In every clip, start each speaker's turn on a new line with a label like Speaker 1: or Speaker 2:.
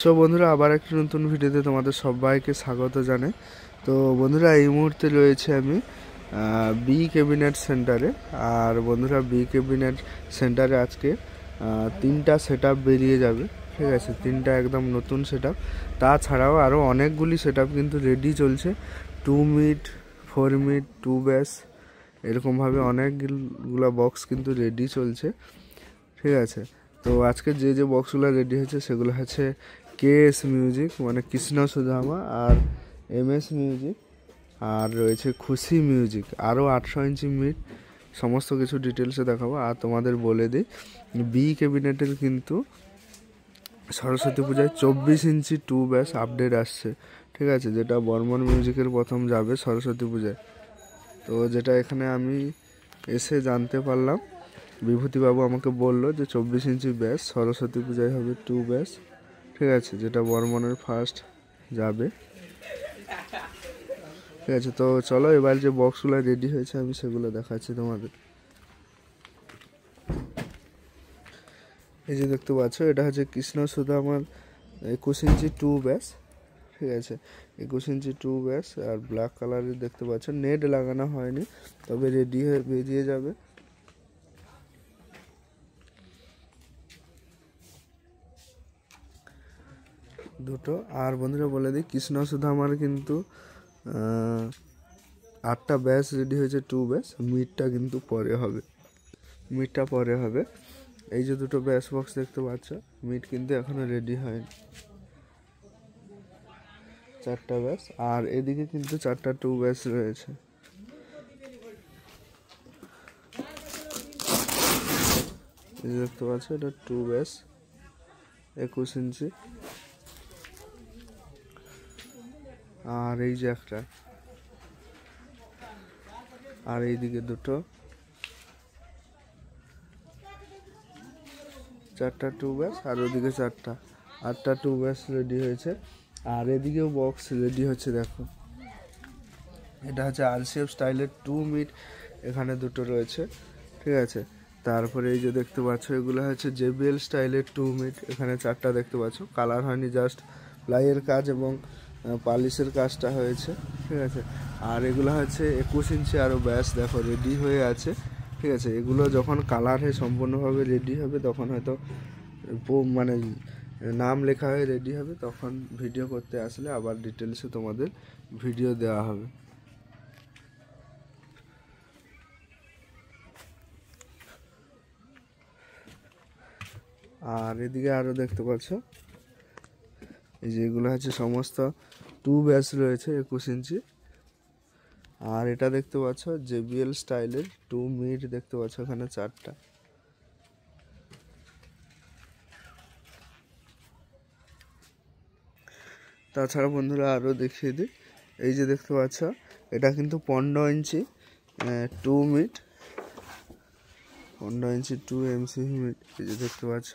Speaker 1: So বন্ধুরা, আবার একটা নতুন ভিডিওতে তোমাদের সবাইকে স্বাগত জানাই। তো বন্ধুরা, এই মুহূর্তে রয়েছে আমি বি ক্যাবিনেট সেন্টারে। আর বন্ধুরা, বি ক্যাবিনেট সেন্টারে আজকে তিনটা সেট বেরিয়ে যাবে, ঠিক আছে। তিনটা একদম নতুন সেট আপ। তাছাড়াও আরও অনেকগুলি সেট আপ কিন্তু রেডি চলছে। 2 মিট, 4 মিট, 2 ব্যাস, এরকমভাবে অনেকগুলো বক্স কিন্তু রেডি চলছে, ঠিক আছে। তো আজকে যে বক্সগুলো রেডি হয়েছে সেগুলো হচ্ছে কেএস মিউজিক মানে কৃষ্ণ সুধামা, আর এমএস মিউজিক, আর রয়েছে খুশি মিউজিক। আরও 800 ইঞ্চি মিট, সমস্ত কিছু ডিটেলসে দেখাবো। আর তোমাদের বলে দিই, বি ক্যাবিনেটের কিন্তু সরস্বতী পূজায় 24 ইঞ্চি 2 ব্যাস আপডেট আসছে, ঠিক আছে, যেটা বর্মন মিউজিকের প্রথম যাবে সরস্বতী পূজায়। তো যেটা এখানে আমি এসে জানতে পারলাম, বিভূতিবাবু আমাকে বললো যে 24 ইঞ্চি ব্যাস সরস্বতী পূজায় হবে 2 ব্যাস, ঠিক আছে, যেটা বর্মনের ফার্স্ট যাবে, ঠিক আছে। তো চলো এবার যে বক্সগুলো রেডি হয়েছে আমি সেগুলো দেখাচ্ছি তোমাদের। এই যে দেখতে পাচ্ছ, এটা হচ্ছে কৃষ্ণ সুধামার 21 ইঞ্চি 2 ব্যাস, ঠিক আছে, 21 ইঞ্চি 2 ব্যাস। আর ব্ল্যাক কালারের দেখতে পাচ্ছ, নেট লাগানো হয়নি, তবে রেডি হয়ে বেরিয়ে যাবে। দুটো। আর বন্ধুরা বলে দিই, কৃষ্ণ সুধামার কিন্তু 8টা ব্যাস রেডি হয়েছে 2 ব্যাস। মিটটা কিন্তু পরে হবে, মিটটা পরে হবে। এই যে দুটো ব্যাস বক্স দেখতে পাচ্ছ, মিট কিন্তু এখনো রেডি হয়নি। 4টা ব্যাস, আর এদিকে কিন্তু 4টা 2 ব্যাস রয়েছে। এই যে দেখতে পাচ্ছ, এটা 2 ব্যাস 21 ইঞ্চি। আর এই যে একটা, আর এইদিকে দুটো, 4টা 2 ব্যাস, আর ওদিকে 4টা, 8টা 2 ব্যাস রেডি হয়েছে। আর এদিকেও বক্স রেডি হচ্ছে, দেখো, এটা হচ্ছে আরসিএফ স্টাইলের 2 মিট, এখানে দুটো রয়েছে, ঠিক আছে। তারপরে এই যে দেখতে পাচ্ছ, এগুলো হচ্ছে জেবিএল স্টাইলের 2 মিট, এখানে 4টা দেখতে পাচ্ছ। কালার হয়নি, জাস্ট প্লাইয়ের কাজ এবং পালিশের কাজটা হয়েছে, ঠিক আছে। আর এগুলো হচ্ছে 21 ইঞ্চি আরও ব্যাস, দেখো রেডি হয়ে আছে, ঠিক আছে। এগুলো যখন কালার হয়ে সম্পূর্ণভাবে রেডি হবে, তখন হয়তো মানে নাম লেখা হয়ে রেডি হবে, তখন ভিডিও করতে আসলে আবার ডিটেলসে তোমাদের ভিডিও দেওয়া হবে। আর এদিকে আরও দেখতে পাচ্ছ, এই যে এগুলো হচ্ছে সমস্ত 2 ব্যাস রয়েছে 21 ইঞ্চি। আর এটা দেখতে পাচ্ছ জেবিএল স্টাইলের 2 মিট, দেখতে পাচ্ছ এখানে 4টা। তাছাড়া বন্ধুরা আরও দেখিয়ে দিই, এই যে দেখতে পাচ্ছ, এটা কিন্তু 15 ইঞ্চি 2 মিট, 15 ইঞ্চি 2 এমসি মিট। এই যে দেখতে পাচ্ছ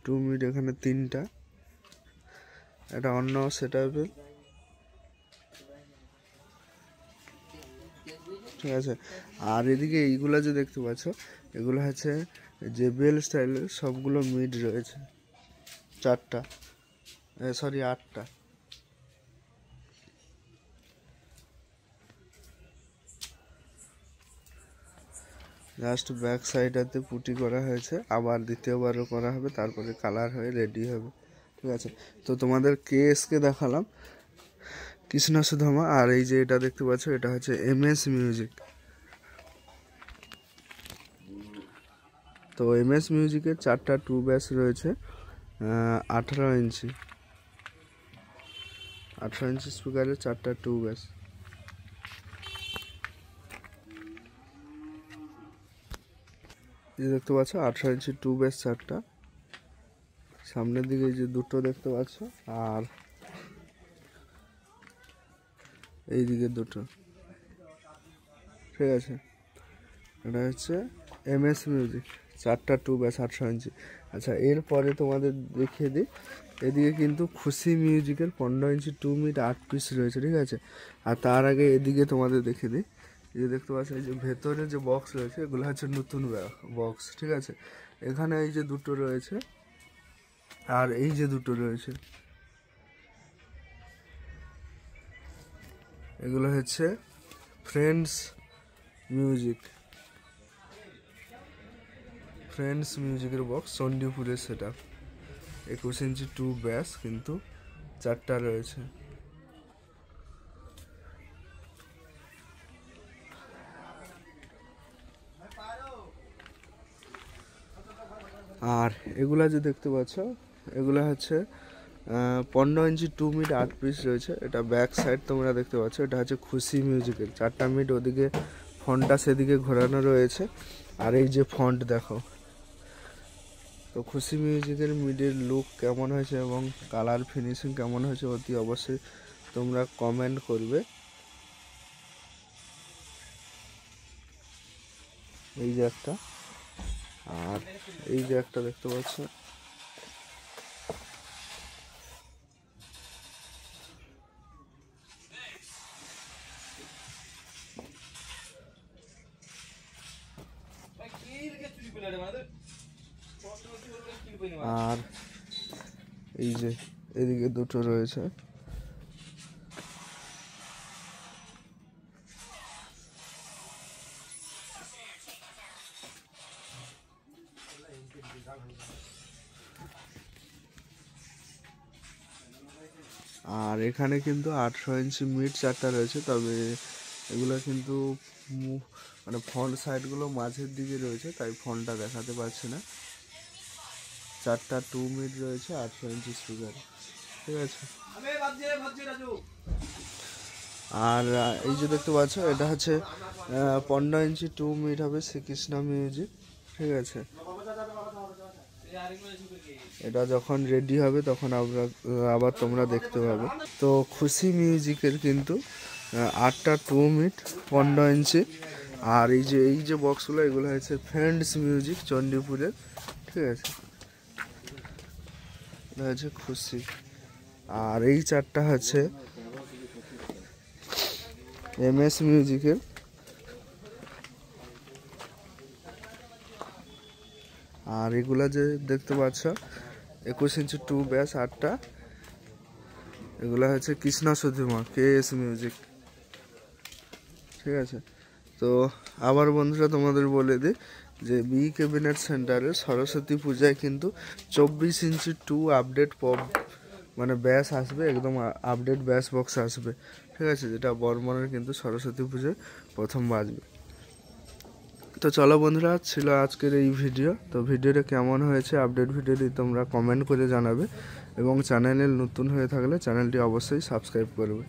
Speaker 1: 2 মিট, এখানে 3টা। এটা অন্য সেট আপের, ঠিক আছে। আর এদিকে এইগুলো যে দেখতে পাচ্ছ, এগুলো হচ্ছে জেবিএল স্টাইলের, সবগুলো মিড রয়েছে, 4টা, সরি 8টা। জাস্ট ব্যাক সাইডাতে পুটি করা হয়েছে, আবার দ্বিতীয়বারও করা হবে, তারপরে কালার হয়ে রেডি হবে, ঠিক আছে। তো তোমাদের কেএসকে দেখালাম, কৃষ্ণ সুধামা। আর এই যে এটা দেখতে পাচ্ছ, এটা হচ্ছে এমএস মিউজিক। তো এমএস মিউজিকের 4টা 2 ব্যাস রয়েছে 18 ইঞ্চি, 18 ইঞ্চি স্পিকারের 4টা 2 ব্যাস। এই যে দেখতে পাচ্ছ 18 ইঞ্চি 2 ব্যাস 4টা। সামনের দিকে এই যে দুটো দেখতে পাচ্ছ, আর এই দিকে দুটো, ঠিক আছে। এটা হচ্ছে এমএস মিউজিক, 4টা 2 ব্যাস 18 ইঞ্চি। আচ্ছা, এরপরে তোমাদের দেখিয়ে দিই, এদিকে কিন্তু খুশি মিউজিকের 15 ইঞ্চি 2 মিট 8 পিস রয়েছে, ঠিক আছে। আর তার আগে এদিকে তোমাদের দেখিয়ে দিই, এই যে দেখতে পাচ্ছ, এই যে ভেতরে যে বক্স রয়েছে, এগুলো হচ্ছে নতুন বক্স, ঠিক আছে। এখানে এই যে দুটো রয়েছে, আর এই যে দুটো রয়েছে এগুলো হচ্ছে ফ্রেন্ডস মিউজিকের বক্স, চণ্ডীপুরের সেট আপ। 21 ইঞ্চি 2 ব্যাস, কিন্তু 4টা রয়েছে। আর এগুলা যে দেখতে পাচ্ছ এগুলো হচ্ছে 15 ইঞ্চি 2 মিট 8 পিস রয়েছে। এটা ব্যাক সাইড তোমরা দেখতে পাচ্ছ, এটা হচ্ছে খুশি মিউজিকের। 4টা মিট ওদিকে, ফন্টটা সেদিকে ঘোরানো রয়েছে। আর এই যে ফন্ট দেখো, তো খুশি মিউজিকের মিডের লুক কেমন হয়েছে এবং কালার ফিনিশিং কেমন হয়েছে অতি অবশ্যই তোমরা কমেন্ট করবে। এই যে একটা, আর এই যে একটা দেখতে পাচ্ছ, আর এই যে এদিকে দুটো রয়েছে। আর এখানে কিন্তু 18 ইঞ্চি মিড 4টা রয়েছে, তবে এগুলো কিন্তু মানে ফ্রন্ট সাইডগুলো মাঝের দিকে রয়েছে, তাই ফ্রন্টটা দেখাতে পারছি না। 4টা 2 মিড রয়েছে, 18 ইঞ্চি স্পিকার, ঠিক আছে। আর এই যে দেখতে পাচ্ছ এটা হচ্ছে 15 ইঞ্চি 2 মিড হবে শ্রীকৃষ্ণ মিউজিক, ঠিক আছে। এটা যখন রেডি হবে তখন আবার তোমরা দেখতে পাবে। তো খুশি মিউজিকের কিন্তু 8টা 2 মিট 15 ইঞ্চি। আর এই যে বক্সগুলো এগুলো হচ্ছে ফ্রেন্ডস মিউজিক চণ্ডীপুরের, ঠিক আছে। এটা হচ্ছে খুশি। আর এই 4টা হচ্ছে MS মিউজিকের। আর এগুলা যে দেখতে পাচ্ছ 21 ইঞ্চি 2 ব্যাস 8টা, এগুলা হচ্ছে কৃষ্ণা সুধিমা KS মিউজিক, ঠিক আছে। তো আবার বন্ধুরা তোমাদের বলে দিই যে বি ক্যাবিনেট সেন্টারে সরস্বতী পূজায় কিন্তু 24 ইঞ্চি 2 আপডেট পপ মানে ব্যাস আসবে, একদম আপডেট ব্যাস বক্স আসবে, ঠিক আছে, যেটা বর্মনের কিন্তু সরস্বতী পুজোয় প্রথম বাজবে। তো চলো বন্ধুরা, ছিল আজকের এই ভিডিও। তো ভিডিওটা কেমন হয়েছে আপডেট ভিডিওটি তোমরা কমেন্ট করে জানাবে, এবং চ্যানেলে নতুন হয়ে থাকলে চ্যানেলটি অবশ্যই সাবস্ক্রাইব করবে।